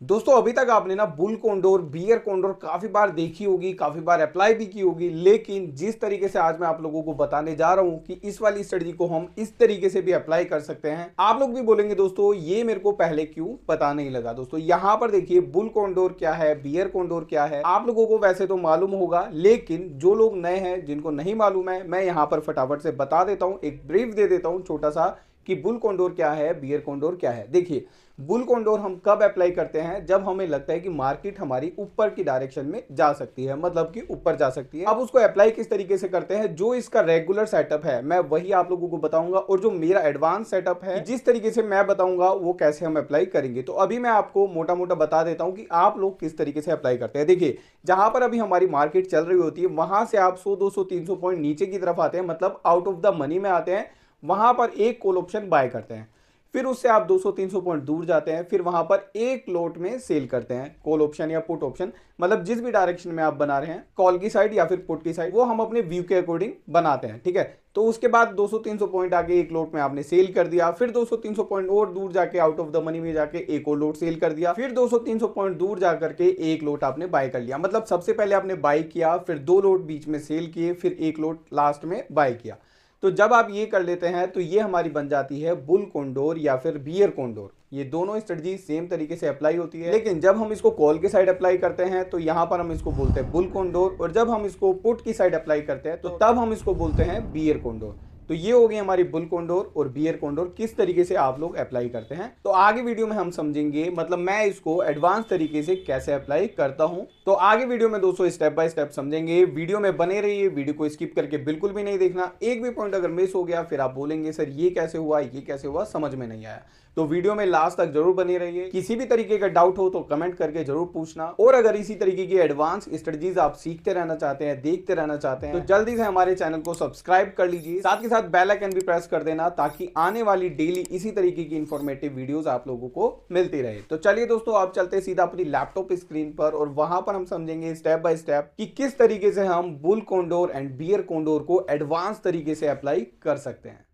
दोस्तों अभी तक आपने ना बुल कॉन्डोर बियर कॉन्डोर काफी बार देखी होगी, काफी बार अप्लाई भी की होगी, लेकिन जिस तरीके से आज मैं आप लोगों को बताने जा रहा हूं कि इस वाली स्ट्रेटजी को हम इस तरीके से भी अप्लाई कर सकते हैं, आप लोग भी बोलेंगे दोस्तों ये मेरे को पहले क्यों पता नहीं लगा। दोस्तों यहां पर देखिए बुल कॉन्डोर क्या है, बियर कॉन्डोर क्या है, आप लोगों को वैसे तो मालूम होगा, लेकिन जो लोग नए हैं जिनको नहीं मालूम है, मैं यहाँ पर फटाफट से बता देता हूँ, एक ब्रीफ दे देता हूँ छोटा सा कि बुल कॉन्डोर क्या है, बियर कॉन्डोर क्या है। देखिए बुल कॉन्डोर हम कब अप्लाई करते हैं, जब हमें लगता है कि मार्केट हमारी ऊपर की डायरेक्शन में जा सकती है, मतलब कि ऊपर जा सकती है। अब उसको अप्लाई किस तरीके से करते हैं, जो इसका रेगुलर सेटअप है मैं वही आप लोगों को बताऊंगा, और जो मेरा एडवांस सेटअप है जिस तरीके से मैं बताऊंगा वो कैसे हम अप्लाई करेंगे। तो अभी मैं आपको मोटा मोटा बता देता हूं कि आप लोग किस तरीके से अप्लाई करते हैं। देखिए जहां पर अभी हमारी मार्केट चल रही होती है वहां से आप 100 200 300 पॉइंट नीचे की तरफ आते हैं, मतलब आउट ऑफ द मनी में आते हैं, वहां पर एक कॉल ऑप्शन बाय करते हैं। फिर उससे आप 200-300 पॉइंट दूर जाते हैं, फिर वहां पर एक लोट में सेल करते हैं, कॉल ऑप्शन या पुट ऑप्शन, मतलब जिस भी डायरेक्शन में आप बना रहे हैं, कॉल की साइड या फिर पुट की साइड, वो हम अपने व्यू के अकॉर्डिंग बनाते हैं। ठीक है, तो उसके बाद 200-300 पॉइंट आगे एक लोट में आपने सेल कर दिया, फिर 200-300 पॉइंट और दूर जाके आउट ऑफ द मनी में जाके एक और लोट सेल कर दिया, फिर 200-300 पॉइंट दूर जाकर के एक लोट आपने बाय कर लिया। मतलब सबसे पहले आपने बाय किया, फिर दो लोट बीच में सेल किए, फिर एक लोट लास्ट में बाय किया। तो जब आप ये कर लेते हैं तो ये हमारी बन जाती है बुल कॉन्डोर या फिर बियर कॉन्डोर। ये दोनों स्ट्रेटजी सेम तरीके से अप्लाई होती है, लेकिन जब हम इसको कॉल की साइड अप्लाई करते हैं तो यहाँ पर हम इसको बोलते हैं बुल कॉन्डोर, और जब हम इसको पुट की साइड अप्लाई करते हैं तो तब हम इसको बोलते हैं बियर कॉन्डोर। तो ये हो गई हमारी बुल कॉन्डोर और बियर कॉन्डोर किस तरीके से आप लोग अप्लाई करते हैं। तो आगे वीडियो में हम समझेंगे, मतलब मैं इसको एडवांस तरीके से कैसे अप्लाई करता हूं। तो आगे वीडियो में दोस्तों स्टेप बाय स्टेप समझेंगे, वीडियो में बने रहिए, वीडियो को स्किप करके बिल्कुल भी नहीं देखना। एक भी पॉइंट अगर मिस हो गया फिर आप बोलेंगे सर ये कैसे हुआ, ये कैसे हुआ, समझ में नहीं आया। तो वीडियो में लास्ट तक जरूर बने रहिए। किसी भी तरीके का डाउट हो तो कमेंट करके जरूर पूछना, और अगर इसी तरीके की एडवांस स्ट्रेटजीज आप सीखते रहना चाहते हैं, देखते रहना चाहते हैं, तो जल्दी से हमारे चैनल को सब्सक्राइब कर लीजिए, साथ ही साथ बेल आइकन भी प्रेस कर देना, ताकि आने वाली डेली इसी तरीके की इंफॉर्मेटिव वीडियोस आप लोगों को मिलती रहे। तो चलिए दोस्तों आप चलते सीधा अपनी लैपटॉप स्क्रीन पर, और वहां पर हम समझेंगे स्टेप बाय स्टेप कि किस तरीके से हम bull condor and bear condor को एडवांस तरीके से अप्लाई कर सकते हैं।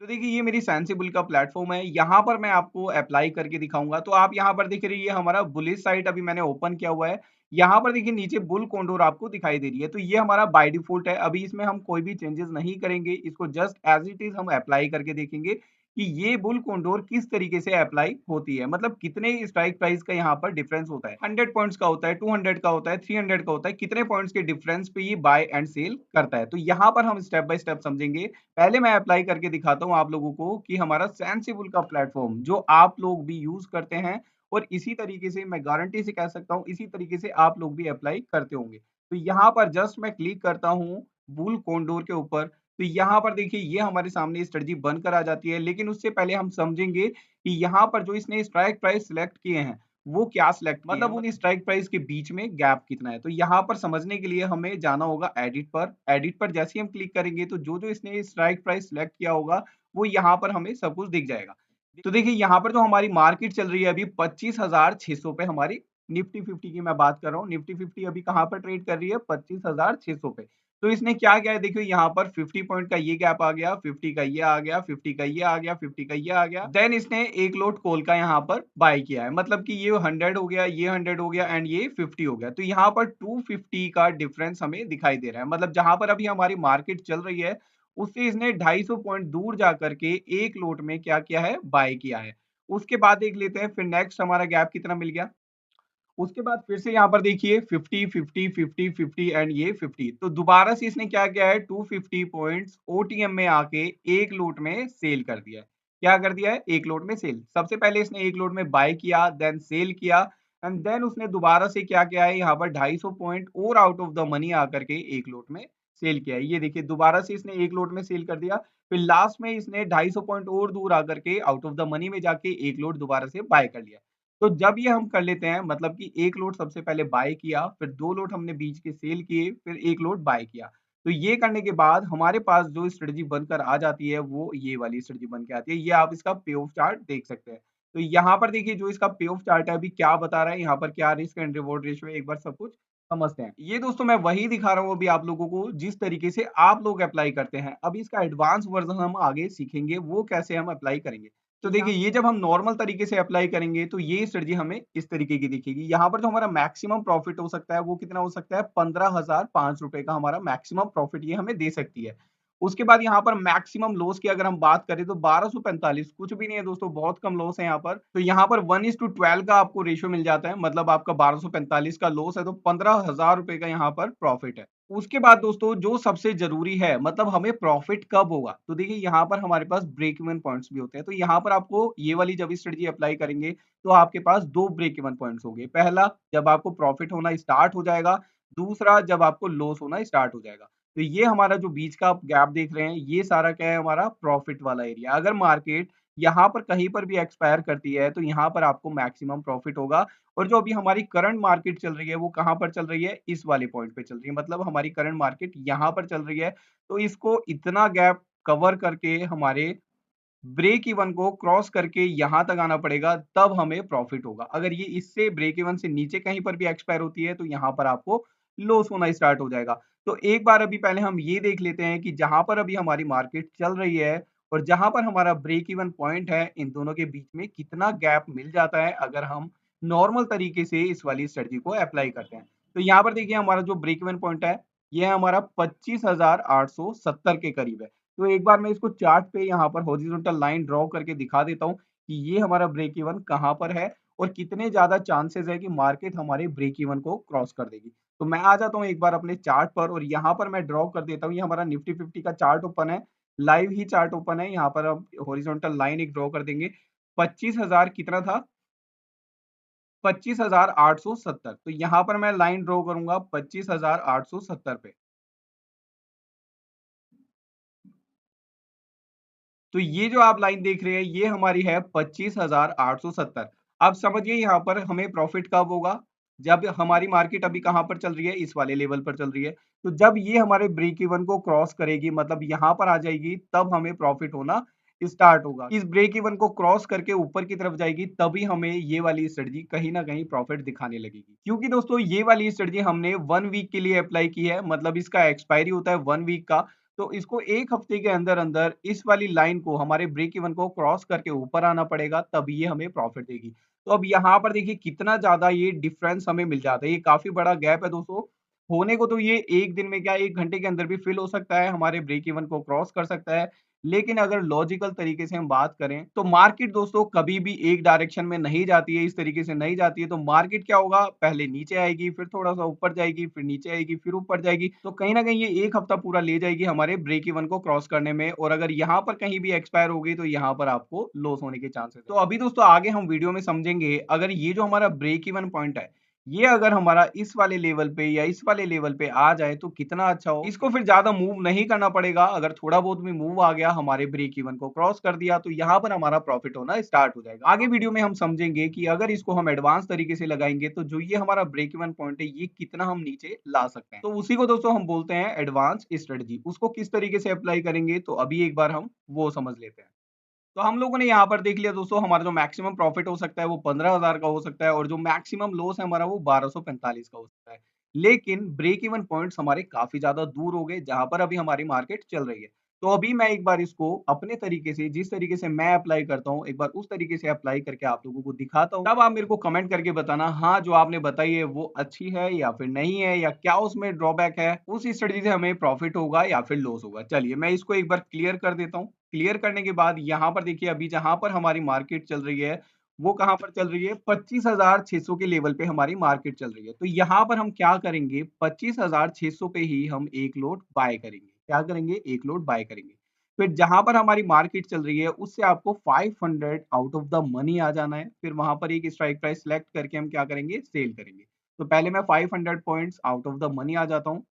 तो देखिए ये मेरी सेंसिबल का प्लेटफॉर्म है, यहाँ पर मैं आपको अप्लाई करके दिखाऊंगा। तो आप यहाँ पर देख रही है हमारा बुलिश साइट अभी मैंने ओपन किया हुआ है। यहाँ पर देखिए नीचे बुल कॉन्डोर आपको दिखाई दे रही है, तो ये हमारा बाय डिफॉल्ट है। अभी इसमें हम कोई भी चेंजेस नहीं करेंगे, इसको जस्ट एज इट इज हम अप्लाई करके देखेंगे कि ये बुल कॉन्डोर किस तरीके से अप्लाई होती है, मतलब कितने स्ट्राइक प्राइस का यहाँ पर डिफरेंस होता है। 100 पॉइंट्स का होता है, 200 का होता है, 300 का होता है, कितने पॉइंट्स के डिफरेंस पे ये बाय एंड सेल करता है। तो यहाँ पर हम स्टेप बाय स्टेप समझेंगे। पहले मैं अप्लाई करके दिखाता हूँ आप लोगों को कि हमारा सेंसिबल का प्लेटफॉर्म जो आप लोग भी यूज करते हैं, और इसी तरीके से मैं गारंटी से कह सकता हूँ इसी तरीके से आप लोग भी अप्लाई करते होंगे। तो यहाँ पर जस्ट मैं क्लिक करता हूँ बुल कॉन्डोर के ऊपर, तो यहाँ पर देखिए ये हमारे सामने स्ट्रेटजी बनकर आ जाती है। लेकिन उससे पहले हम समझेंगे कि यहाँ पर जो इसने स्ट्राइक प्राइस सिलेक्ट किए हैं वो क्या सिलेक्ट किए हैं, मतलब उन स्ट्राइक प्राइस के बीच में गैप कितना है। तो यहाँ पर समझने के लिए हमें जाना होगा एडिट पर। एडिट पर जैसे ही हम क्लिक करेंगे तो जो इसने स्ट्राइक प्राइस सिलेक्ट किया होगा वो यहाँ पर हमें सब कुछ दिख जाएगा। तो देखिए यहाँ पर जो हमारी मार्केट चल रही है अभी 25,600 पे, हमारी निफ्टी 50 की मैं बात कर रहा हूँ। निफ्टी 50 अभी कहाँ पर ट्रेड कर रही है, 25,600 पे। तो इसने क्या किया है देखिए, यहाँ पर 50 पॉइंट का ये गैप आ गया, 50 का ये आ गया, 50 का ये आ गया, 50 का ये आ गया, देन इसने एक लोट कॉल का यहाँ पर बाय किया है, मतलब कि ये 100 हो गया, ये 100 हो गया एंड ये 50 हो गया। तो यहाँ पर 250 का डिफरेंस हमें दिखाई दे रहा है, मतलब जहां पर अभी हमारी मार्केट चल रही है उससे इसने 250 पॉइंट दूर जा करके एक लोट में क्या किया है, बाय किया है। उसके बाद देख लेते हैं फिर नेक्स्ट हमारा गैप कितना मिल गया। उसके बाद फिर से यहाँ पर देखिए 50 50 50 50 एंड ये 50, तो दोबारा से इसने क्या किया है, 250 पॉइंट्स ओटीएम में आके एक लोट में सेल कर दिया है। क्या कर दिया है, एक लोट में सेल। सबसे पहले इसने एक लोट में बाय किया, देन सेल किया, एंड देन उसने दोबारा से क्या किया है, यहाँ पर 250 पॉइंट और आउट ऑफ द मनी आकर के एक लोट में सेल किया है। ये देखिए दोबारा से इसने एक लोट में सेल कर दिया, फिर लास्ट में इसने 250 पॉइंट और दूर आकर के आउट ऑफ द मनी में जाके एक लोट दोबारा से बाय कर लिया। तो जब ये हम कर लेते हैं, मतलब कि एक लोट सबसे पहले बाय किया, फिर दो लोट हमने बीच के सेल किए, फिर एक लोट बाय किया। तो ये करने के बाद हमारे पास जो स्ट्रेटजी बनकर आ जाती है वो ये वाली स्ट्रेटजी बन के आती है। ये आप इसका पे ऑफ चार्ट देख सकते हैं। तो यहाँ पर देखिए जो इसका पे ऑफ चार्ट है अभी क्या बता रहा है, यहाँ पर क्या रिस्क एंड रिवॉर्ड रेशियो है, एक बार सब कुछ समझते हैं। ये दोस्तों मैं वही दिखा रहा हूँ अभी आप लोगों को जिस तरीके से आप लोग अप्लाई करते हैं। अभी इसका एडवांस वर्जन हम आगे सीखेंगे, वो कैसे हम अप्लाई करेंगे। तो देखिए ये जब हम नॉर्मल तरीके से अप्लाई करेंगे तो ये स्ट्रेटजी हमें इस तरीके की दिखेगी। यहाँ पर जो हमारा मैक्सिमम प्रॉफिट हो सकता है वो कितना हो सकता है, 15,005 रुपए का हमारा मैक्सिमम प्रॉफिट ये हमें दे सकती है। उसके बाद यहाँ पर मैक्सिमम लॉस की अगर हम बात करें तो 1245 कुछ भी नहीं है दोस्तों, बहुत कम लॉस है यहाँ पर। तो यहाँ पर 1:12 का आपको रेशियो मिल जाता है, मतलब आपका 1245 का लॉस है तो 15,000 रुपए का यहाँ पर प्रॉफिट है। उसके बाद दोस्तों जो सबसे ज़रूरी है, मतलब हमें प्रॉफ़िट कब होगा? तो देखिए यहाँ पर हमारे पास ब्रेक इवन पॉइंट्स भी होते हैं। तो यहाँ पर आपको ये वाली जब स्ट्रेटजी अप्लाई करेंगे, तो आपके पास 2 ब्रेक इवन पॉइंट्स होंगे। पहला जब आपको प्रॉफ़िट होना स्टार्ट हो जाएगा, दूसरा जब आपको लॉस होना स्टार्ट हो जाएगा। तो ये हमारा जो बीच का आप गैप देख रहे हैं, ये सारा क्या है, हमारा प्रॉफ़िट वाला एरिया। अगर मार्केट यहाँ पर कहीं पर भी एक्सपायर करती है, तो यहाँ पर आपको मैक्सिमम प्रॉफ़िट होगा। और जो अभी हमारी करंट मार्केट चल रही है, वो कहाँ पर चल रही है? इस वाले पॉइंट पे चल रही है। मतलब हमारी करंट मार्केट यहाँ पर चल रही है, तो इसको इतना गैप कवर करके हमारे ब्रेक इवन को क्रॉस करके यहाँ तक आना पड़ेगा, तब हमें प्रॉफिट होगा। अगर ये इससे ब्रेक इवन से नीचे कहीं पर भी एक्सपायर होती है, तो यहाँ पर आपको लॉस होना स्टार्ट हो जाएगा। तो एक बार अभी पहले हम ये देख लेते हैं कि जहाँ पर अभी हमारी मार्केट चल रही है और जहाँ पर हमारा ब्रेक इवन पॉइंट है, इन दोनों के बीच में कितना गैप मिल जाता है, अगर हम नॉर्मल तरीके से इस वाली स्ट्रेटजी को अप्लाई करते हैं। तो यहाँ पर देखिए हमारा जो ब्रेक इवन पॉइंट है, ये है हमारा 25,870 के करीब है। तो एक बार मैं इसको चार्ट पे यहाँ पर हॉरिजॉन्टल लाइन ड्रॉ करके दिखा देता हूँ कि ये हमारा ब्रेक इवन कहाँ पर है और कितने ज़्यादा चांसेस है कि मार्केट हमारे ब्रेक इवन को क्रॉस कर देगी। तो मैं आ जाता हूँ एक बार अपने चार्ट पर और यहाँ पर मैं ड्रॉ कर देता हूँ। ये हमारा निफ्टी 50 का चार्ट ओपन है, लाइव ही चार्ट ओपन है। यहाँ पर अब हॉरिजॉन्टल लाइन एक ड्रॉ कर देंगे। 25,000 कितना था? 25,870। तो यहाँ पर मैं लाइन ड्रॉ करूँगा 25,870 पे। तो ये जो आप लाइन देख रहे हैं, ये हमारी है 25,870। अब समझिए यहाँ पर हमें प्रॉफिट कब होगा? जब हमारी मार्केट अभी कहाँ पर चल रही है? इस वाले लेवल पर चल रही है। तो जब ये हमारे ब्रेक इवन को क्रॉस करेगी, मतलब यहाँ पर आ जाएगी, तब हमें प्रॉफिट होना स्टार्ट होगा। इस ब्रेक इवन को क्रॉस करके ऊपर की तरफ जाएगी, तभी हमें ये वाली स्ट्रेटजी कहीं न कहीं प्रॉफिट दिखाने लगेगी। क्योंकि दोस्तों ये वाली स्ट्रेटजी हमने 1 वीक के लिए अप्लाई की है, मतलब इसका एक्सपायरी होता है 1 वीक का। तो इसको 1 हफ्ते के अंदर-अंदर इस वाली लाइन को, हमारे ब्रेक इवन को क्रॉस करके ऊपर आना पड़ेगा, तब ये हमें प्रॉफिट देगी। तो अब यहाँ पर देखिए कितना ज़्यादा ये डिफरेंस हमें मिल जाता है। ये काफ़ी बड़ा गैप है दोस्तों। होने को तो ये 1 दिन में क्या 1 घंटे के अंदर भी फिल हो सकता है, हमारे ब्रेक इवन को क्रॉस कर सकता है। लेकिन अगर लॉजिकल तरीके से हम बात करें, तो मार्केट दोस्तों कभी भी एक डायरेक्शन में नहीं जाती है, इस तरीके से नहीं जाती है। तो मार्केट क्या होगा, पहले नीचे आएगी, फिर थोड़ा-सा ऊपर जाएगी, फिर नीचे आएगी, फिर ऊपर जाएगी। तो कहीं न कहीं ये 1 हफ्ता पूरा ले जाएगी हमारे ब्रेक इवन को क्रॉस करने में, और अगर यहाँ पर कहीं भी एक्सपायर हो गई, तो यहाँ पर आपको लॉस होने के चांसेस हैं। तो अभी दोस्तों आगे हम वीडियो में समझेंगे, अगर ये जो हमारा ब्रेक इवन पॉइंट है, ये अगर हमारा इस वाले लेवल पे या इस वाले लेवल पे आ जाए तो कितना अच्छा हो। इसको फिर ज़्यादा मूव नहीं करना पड़ेगा, अगर थोड़ा बहुत भी मूव आ गया, हमारे ब्रेक इवन को क्रॉस कर दिया, तो यहाँ पर हमारा प्रॉफिट होना स्टार्ट हो जाएगा। आगे वीडियो में हम समझेंगे कि अगर इसको हम एडवांस तरीके से लगाएँगे, तो जो ये हमारा ब्रेक इवन पॉइंट है, ये कितना हम नीचे ला सकते हैं। तो उसी को दोस्तों हम बोलते हैं एडवांस स्ट्रेटजी। उसको किस तरीके से अप्लाई करेंगे, तो अभी एक बार हम वो समझ लेते हैं। तो हम लोगों ने यहाँ पर देख लिया दोस्तों, हमारा जो मैक्सिमम प्रॉफिट हो सकता है वो 15,000 का हो सकता है, और जो मैक्सिमम लॉस है हमारा वो 1245 का हो सकता है। लेकिन ब्रेक इवन पॉइंट्स हमारे काफी ज्यादा दूर हो गए, जहां पर अभी हमारी मार्केट चल रही है। तो अभी मैं एक बार इसको अपने तरीके से, जिस तरीके से मैं अप्लाई करता हूँ, एक बार उस तरीके से अप्लाई करके आप लोगों को दिखाता हूँ। तब आप मेरे को कमेंट करके बताना, हाँ जो आपने बताई है वो अच्छी है या फिर नहीं है, या क्या उसमें ड्रॉबैक है, उस स्ट्रेटजी से हमें प्रॉफिट होगा या फिर लॉस होगा। चलिए मैं इसको एक बार क्लियर कर देता हूँ। क्लियर करने के बाद यहाँ पर देखिए, अभी जहाँ पर हमारी मार्केट चल रही है, वो कहाँ पर चल रही है, 25,600 के लेवल पे हमारी मार्केट चल रही है। तो यहाँ पर हम क्या करेंगे, 25,600 पे ही हम एक लोट बाय करेंगे। क्या करेंगे, एक लोट बाय करेंगे। फिर जहाँ पर हमारी मार्केट चल रही है, उससे आपको 500 आउट ऑफ द मनी आ जाना है। फिर वहां पर एक स्ट्राइक प्राइस सिलेक्ट करके हम क्या करेंगे, सेल करेंगे। तो पहले मैं 500 points out of the money आ जाता हूँ।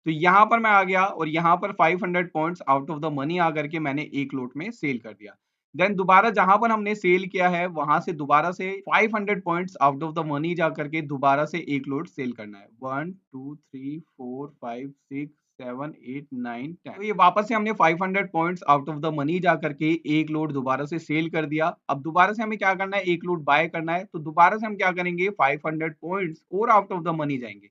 तो यहाँ पर मैं आ गया और यहाँ पर 500 points out of the money आकर के मैंने एक लोट में सेल कर दिया। देन दोबारा जहाँ पर हमने सेल किया है, वहां से दोबारा से 500 points out of the money जा करके दोबारा से एक लोट सेल करना है। 1 2 3 4 5 6 7 8 9 10। तो ये वापस से हमने 500 points out of the money जा करके एक लोट दोबारा से सेल कर दिया। अब दोबारा से हमें क्या करना है, एक लोट बाय करना है। तो दोबारा से हम क्या करेंगे, 500 पॉइंट्स और आउट ऑफ द मनी जाएंगे।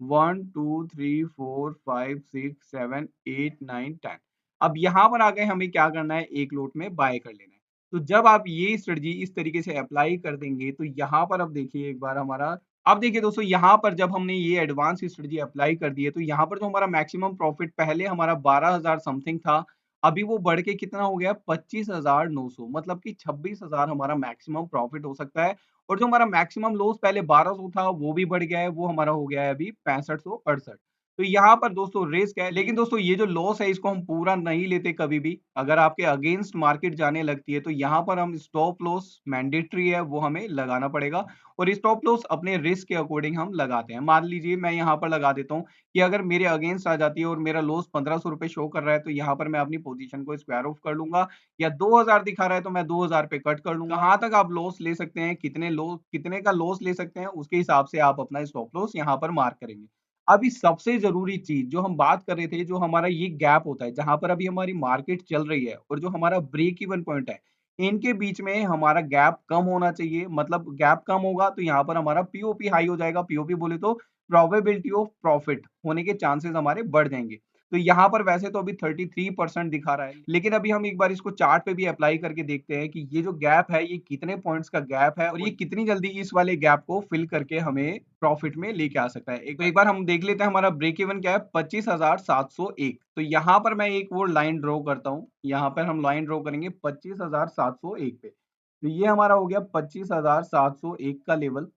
1 2 3 4 5 6 7 8 9 10। अब यहाँ पर आके हमें क्या करना है, एक लोट में बाय कर लेना है। तो जब आप ये स्ट्रेटजी इस तरीके से अप्लाई कर देंगे तो यहाँ पर अब देखिए एक बार हमारा, अब देखिए दोस्तों यहाँ पर जब हमने ये एडवांस स्ट्रेटजी अप्लाई कर दी है तो यहाँ पर जो हमारा मैक्सिमम प्रॉफिट पहले हमारा 12,000 समथिंग था, अभी वो बढ़ के कितना हो गया 25,900, मतलब कि 26,000 हमारा मैक्सिमम प्रॉफिट हो सकता है। और जो हमारा मैक्सिमम लॉस पहले 1200 था वो भी बढ़ गया है, वो हमारा हो गया है अभी 6568। तो यहाँ पर दोस्तों रिस्क है, लेकिन दोस्तों ये जो लॉस है इसको हम पूरा नहीं लेते कभी भी। अगर आपके अगेंस्ट मार्केट जाने लगती है तो यहाँ पर हम स्टॉप लॉस मैंडेटरी है वो हमें लगाना पड़ेगा, और स्टॉप लॉस अपने रिस्क के अकॉर्डिंग हम लगाते हैं। मान लीजिए मैं यहाँ पर लगा देता हूँ कि अगर मेरे अगेंस्ट आ जाती है और मेरा लॉस 1500 रुपए शो कर रहा है तो यहाँ पर मैं अपनी पोजीशन को स्क्वायर ऑफ कर लूंगा, या 2000 दिखा रहा है तो मैं 2000 पे कट कर लूंगा। कहाँ तक आप लॉस ले सकते हैं, कितने का लॉस ले सकते हैं, उसके हिसाब से आप अपना स्टॉप लॉस यहाँ पर मार्क करेंगे। अभी सबसे जरूरी चीज जो हम बात कर रहे थे, जो हमारा ये गैप होता है जहां पर अभी हमारी मार्केट चल रही है और जो हमारा ब्रेक इवन पॉइंट है, इनके बीच में हमारा गैप कम होना चाहिए। मतलब गैप कम होगा तो यहाँ पर हमारा पीओपी हाई हो जाएगा। पीओपी बोले तो प्रोबेबिलिटी ऑफ प्रॉफिट होने के चांसेस हमारे बढ़ जाएंगे। तो यहाँ पर वैसे तो अभी 33% दिखा रहा है, लेकिन अभी हम एक बार इसको चार्ट पे भी अप्लाई करके देखते हैं कि ये जो गैप है ये कितने पॉइंट्स का गैप है और ये कितनी जल्दी इस वाले गैप को फिल करके हमें प्रॉफिट में लेके आ सकता है। एक बार हम देख लेते हैं हमारा ब्रेक इवन क्या है, 25,701। तो यहाँ पर मैं एक वो लाइन ड्रॉ करता हूँ, यहाँ पर हम लाइन ड्रॉ करेंगे 25,701 पे। तो ये हमारा हो गया 25,701 का लेवल।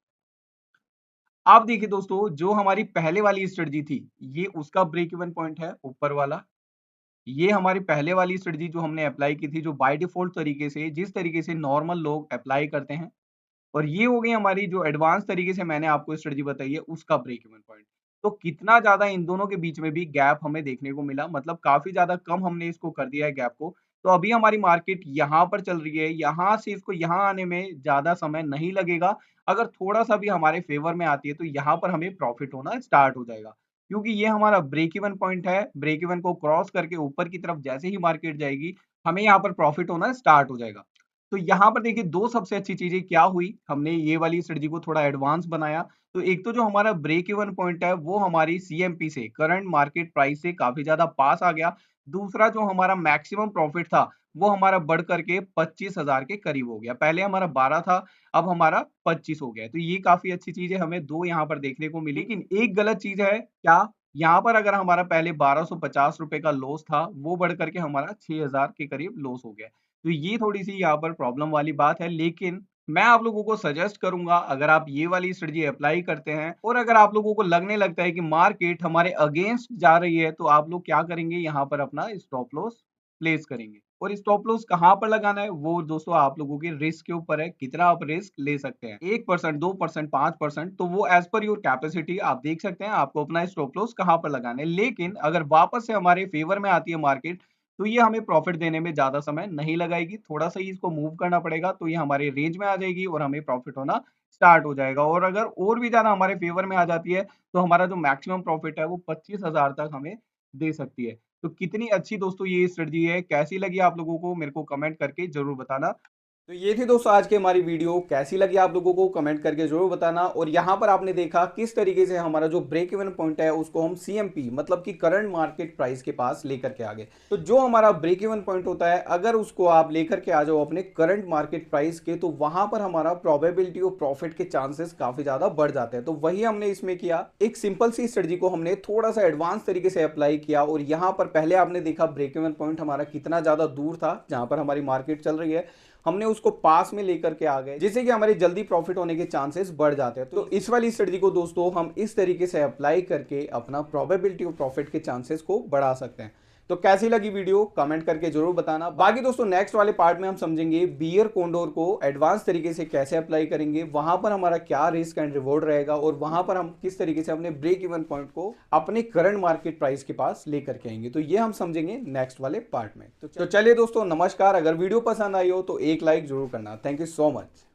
आप देखिए दोस्तों, जो हमारी पहले वाली स्ट्रेटजी थी, ये उसका ब्रेक इवन पॉइंट है ऊपर वाला। ये हमारी पहले वाली स्ट्रेटजी जो हमने अप्लाई की थी, जो बाय डिफॉल्ट तरीके से जिस तरीके से नॉर्मल लोग अप्लाई करते हैं, और ये हो गई हमारी जो एडवांस तरीके से मैंने आपको स्ट्रेटजी बताई है उसका ब्रेक इवन पॉइंट। तो कितना ज्यादा इन दोनों के बीच में भी गैप हमें देखने को मिला, मतलब काफी ज्यादा कम हमने इसको कर दिया है गैप को। तो अभी हमारी मार्केट यहाँ पर चल रही है, यहाँ से इसको यहाँ आने में ज्यादा समय नहीं लगेगा। अगर थोड़ा सा भी हमारे फेवर में आती है तो यहाँ पर हमें प्रॉफिट होना स्टार्ट हो जाएगा, क्योंकि ये हमारा ब्रेक इवन पॉइंट है। ब्रेक इवन को क्रॉस करके ऊपर की तरफ जैसे ही मार्केट जाएगी, हमें यहाँ पर प्रॉफिट होना स्टार्ट हो जाएगा। तो यहाँ पर देखिए दो सबसे अच्छी चीजें क्या हुई, हमने ये वाली स्ट्रेटजी को थोड़ा एडवांस बनाया। तो एक तो जो हमारा ब्रेक इवन पॉइंट है वो हमारी सीएमपी से, करंट मार्केट प्राइस से काफी ज्यादा पास आ गया। दूसरा जो हमारा मैक्सिमम प्रॉफिट था वो हमारा बढ़ करके 25,000 के करीब हो गया। पहले हमारा 12 था, अब हमारा 25 हो गया। तो ये काफी अच्छी चीज है, हमें दो यहाँ पर देखने को मिली। लेकिन एक गलत चीज है क्या, यहाँ पर अगर हमारा पहले 1250 रुपए का लॉस था वो बढ़ करके हमारा 6,000 के करीब लॉस हो गया। तो ये थोड़ी-सी यहाँ पर प्रॉब्लम वाली बात है, लेकिन मैं आप लोगों को सजेस्ट करूँगा, अगर आप ये वाली स्ट्रेटजी अप्लाई करते हैं और अगर आप लोगों को लगने लगता है कि मार्केट हमारे अगेंस्ट जा रही है, तो आप लोग क्या करेंगे, यहाँ पर अपना स्टॉप लॉस प्लेस करेंगे। और स्टॉप लॉस कहाँ पर लगाना है, वो दोस्तों आप लोगों के रिस्क के ऊपर है, कितना आप रिस्क ले सकते हैं। 1%, 2%, 5%, तो वो एज़ पर योर कैपेसिटी आप देख सकते हैं, आपको अपना स्टॉप लॉस कहाँ पर लगाना है। लेकिन अगर वापस से हमारे फेवर में आती है मार्केट, तो ये हमें प्रॉफिट देने में ज़्यादा समय नहीं लगाएगी, थोड़ा-सा ही इसको मूव करना पड़ेगा, तो ये हमारे रेंज में आ जाएगी और हमें प्रॉफिट होना स्टार्ट हो जाएगा। और अगर और भी ज़्यादा हमारे फेवर में आ जाती है, तो हमारा जो मैक्सिमम प्रॉफिट है, वो 25,000 तक हमें दे सकती है। तो कितनी अच्छी दोस्तों ये स्ट्रेटजी है, कैसी लगी आप लोगों को मेरे को कमेंट करके ज़रूर बताना। तो ये थी दोस्तों आज की हमारी वीडियो, कैसी लगी आप लोगों को कमेंट करके जरूर बताना। और यहाँ पर आपने देखा किस तरीके से हमारा जो ब्रेक इवन पॉइंट है उसको हम सीएमपी मतलब कि करंट मार्केट प्राइस के पास लेकर के आ गए। तो जो हमारा ब्रेक इवन पॉइंट होता है, अगर उसको आप लेकर के आ जाओ अपने करंट मार्केट प्राइस के, तो वहां पर हमारा प्रोबेबिलिटी ऑफ प्रॉफिट के चांसेस काफी ज्यादा बढ़ जाते हैं। तो वही हमने इसमें किया, एक सिंपल सी स्ट्रेटजी को हमने थोड़ा सा एडवांस तरीके से अप्लाई किया। और यहाँ पर पहले आपने देखा ब्रेक इवन पॉइंट हमारा कितना ज्यादा दूर था जहां पर हमारी मार्केट चल रही है, हमने उसको पास में लेकर के आ गए, जिससे कि हमारे जल्दी प्रॉफिट होने के चांसेस बढ़ जाते हैं। तो इस वाली स्ट्रेटजी को दोस्तों हम इस तरीके से अप्लाई करके अपना प्रोबेबिलिटी ऑफ प्रॉफिट के चांसेस को बढ़ा सकते हैं। तो कैसी लगी वीडियो कमेंट करके जरूर बताना। बाकी दोस्तों नेक्स्ट वाले पार्ट में हम समझेंगे बियर कोंडोर को एडवांस तरीके से कैसे अप्लाई करेंगे, वहां पर हमारा क्या रिस्क एंड रिवॉर्ड रहेगा और वहां पर हम किस तरीके से अपने ब्रेक इवन पॉइंट को अपने करंट मार्केट प्राइस के पास लेकर के आएंगे। तो ये हम समझेंगे नेक्स्ट वाले पार्ट में। तो चलिए दोस्तों नमस्कार। अगर वीडियो पसंद आई हो तो एक लाइक जरूर करना। Thank you so much.